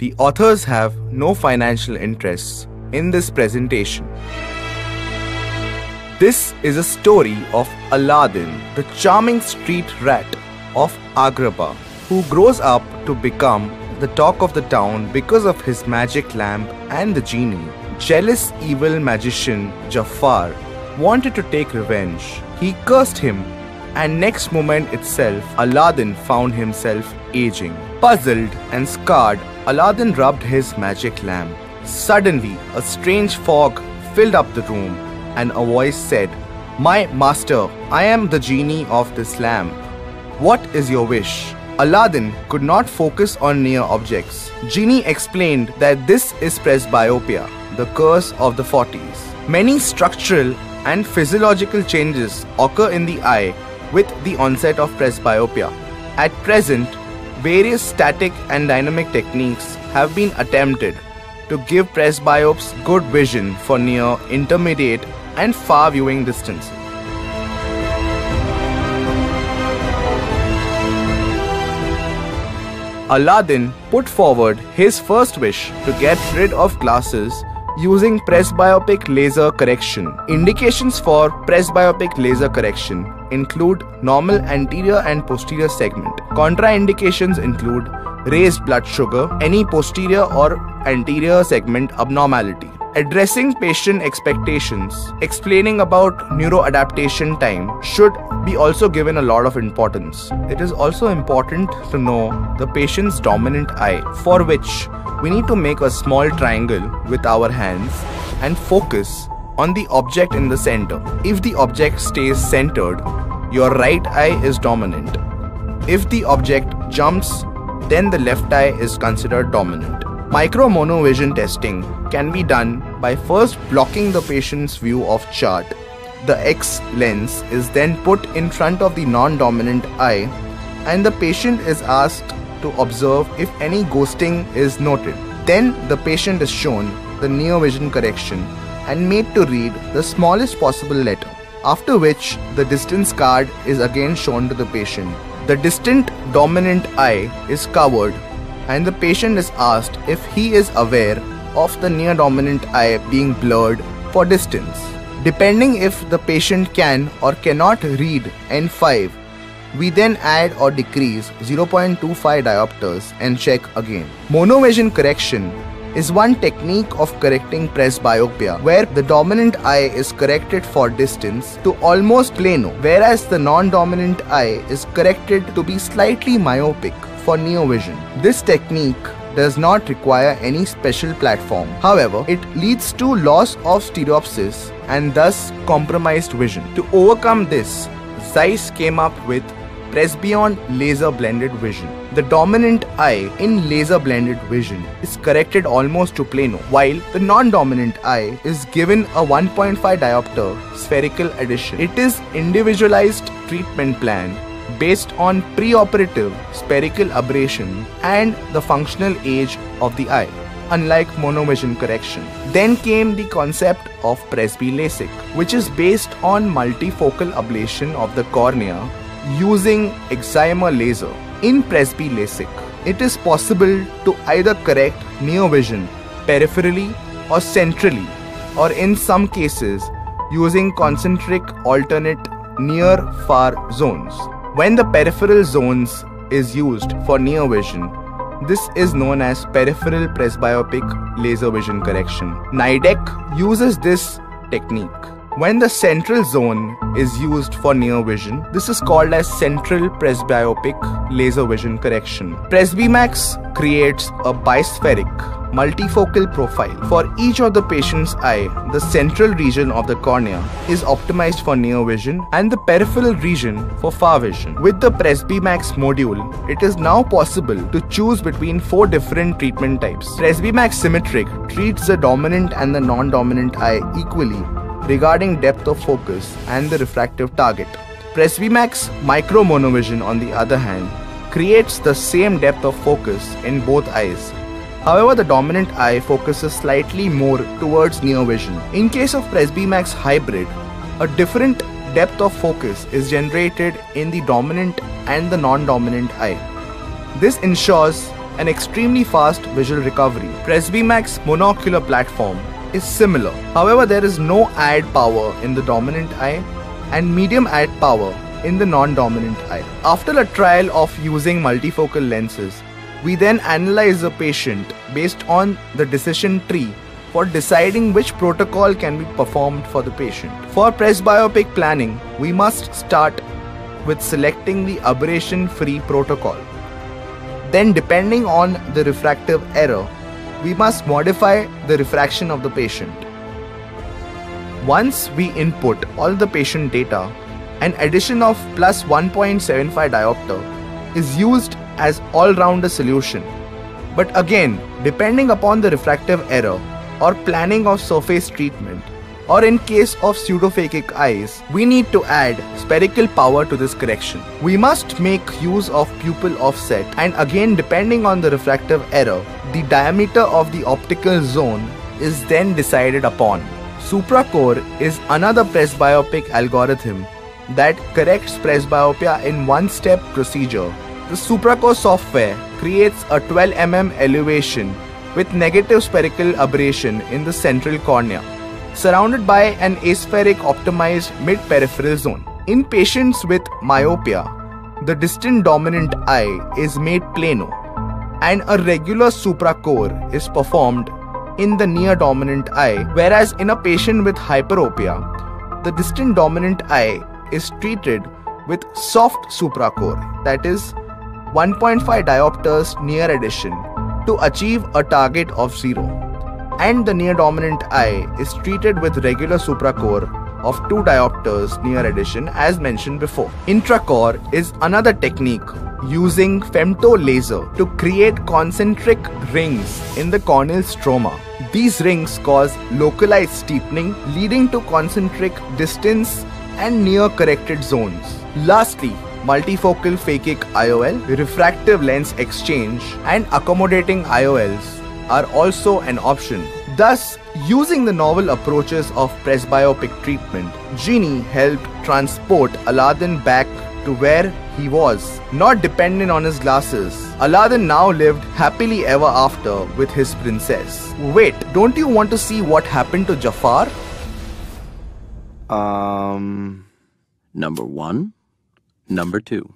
The authors have no financial interests in this presentation. This is a story of Aladdin, the charming street rat of Agrabah, who grows up to become the talk of the town because of his magic lamp, and the genie, jealous evil magician Jafar, wanted to take revenge. He cursed him, and next moment itself, Aladdin found himself aging. Puzzled and scarred, Aladdin rubbed his magic lamp. Suddenly, a strange fog filled up the room, and a voice said, "My master, I am the genie of this lamp. What is your wish?" Aladdin could not focus on near objects. Genie explained that this is presbyopia, the curse of the 40s. Many structural and physiological changes occur in the eye with the onset of presbyopia. At present, various static and dynamic techniques have been attempted to give presbyopes good vision for near, intermediate, and far viewing distances. Aladdin put forward his first wish to get rid of glasses using presbyopic laser correction. Indications for presbyopic laser correction include normal anterior and posterior segment. Contraindications include raised blood sugar, any posterior or anterior segment abnormality. Addressing patient expectations, explaining about neuroadaptation time should be also given a lot of importance. It is also important to know the patient's dominant eye, for which we need to make a small triangle with our hands and focus on the object in the center. If the object stays centered, your right eye is dominant. If the object jumps, then the left eye is considered dominant. Micro-monovision testing can be done by first blocking the patient's view of chart. The X lens is then put in front of the non-dominant eye, and the patient is asked to observe if any ghosting is noted. Then the patient is shown the near vision correction and made to read the smallest possible letter, after which the distance card is again shown to the patient. The distant dominant eye is covered, and the patient is asked if he is aware of the near dominant eye being blurred for distance. Depending if the patient can or cannot read N5, we then add or decrease 0.25 diopters and check again. Monovision correction is one technique of correcting presbyopia, where the dominant eye is corrected for distance to almost plano, whereas the non-dominant eye is corrected to be slightly myopic for near vision. This technique does not require any special platform. However, it leads to loss of stereopsis and thus compromised vision. To overcome this, Zeiss came up with Presbyon laser blended vision. The dominant eye in laser blended vision is corrected almost to plano, while the non-dominant eye is given a 1.5 diopter spherical addition. It is individualized treatment plan based on preoperative spherical aberration and the functional age of the eye, unlike monovision correction. Then came the concept of Presby LASIK, which is based on multifocal ablation of the cornea using excimer laser. In Presby LASIK, it is possible to either correct near vision peripherally or centrally, or in some cases using concentric alternate near-far zones. When the peripheral zones is used for near vision, this is known as peripheral presbyopic laser vision correction. Nidec uses this technique. When the central zone is used for near vision, this is called as central presbyopic laser vision correction. Presbymax creates a bispheric multifocal profile. For each of the patient's eye, the central region of the cornea is optimized for near vision and the peripheral region for far vision. With the Presbymax module, it is now possible to choose between 4 different treatment types. Presbymax Symmetric treats the dominant and the non-dominant eye equally regarding depth of focus and the refractive target. Presbymax Micro Monovision, on the other hand, creates the same depth of focus in both eyes. However, the dominant eye focuses slightly more towards near vision. In case of Presbymax Hybrid, a different depth of focus is generated in the dominant and the non-dominant eye. This ensures and extremely fast visual recovery. Presbymax monocular platform is similar. However, there is no add power in the dominant eye and medium add power in the non-dominant eye. After a trial of using multifocal lenses, we then analyze the patient based on the decision tree for deciding which protocol can be performed for the patient. For presbyopic planning, we must start with selecting the aberration-free protocol. Then, depending on the refractive error, we must modify the refraction of the patient. Once we input all the patient data, an addition of plus 1.75 diopter is used as all-rounder solution. But again, depending upon the refractive error or planning of surface treatment, or in case of pseudophakic eyes, we need to add spherical power to this correction. We must make use of pupil offset, and again depending on the refractive error, the diameter of the optical zone is then decided upon. SupraCore is another presbyopic algorithm that corrects presbyopia in one-step procedure. The SupraCore software creates a 12 mm elevation with negative spherical aberration in the central cornea, surrounded by an aspheric optimized mid-peripheral zone. In patients with myopia, the distant dominant eye is made plano, and a regular SupraCore is performed in the near dominant eye, whereas in a patient with hyperopia, the distant dominant eye is treated with soft SupraCore, that is 1.5 diopters near addition, to achieve a target of 0. And the near dominant eye is treated with regular SupraCore of 2 diopters near addition as mentioned before. Intracore is another technique using femto laser to create concentric rings in the corneal stroma. These rings cause localized steepening, leading to concentric distance and near corrected zones. Lastly, multifocal phakic IOL, refractive lens exchange, and accommodating IOLs are also an option. Thus, using the novel approaches of presbyopic treatment, Genie helped transport Aladdin back to where he was, not dependent on his glasses. Aladdin now lived happily ever after with his princess. Wait, don't you want to see what happened to Jafar? Number 1, number 2.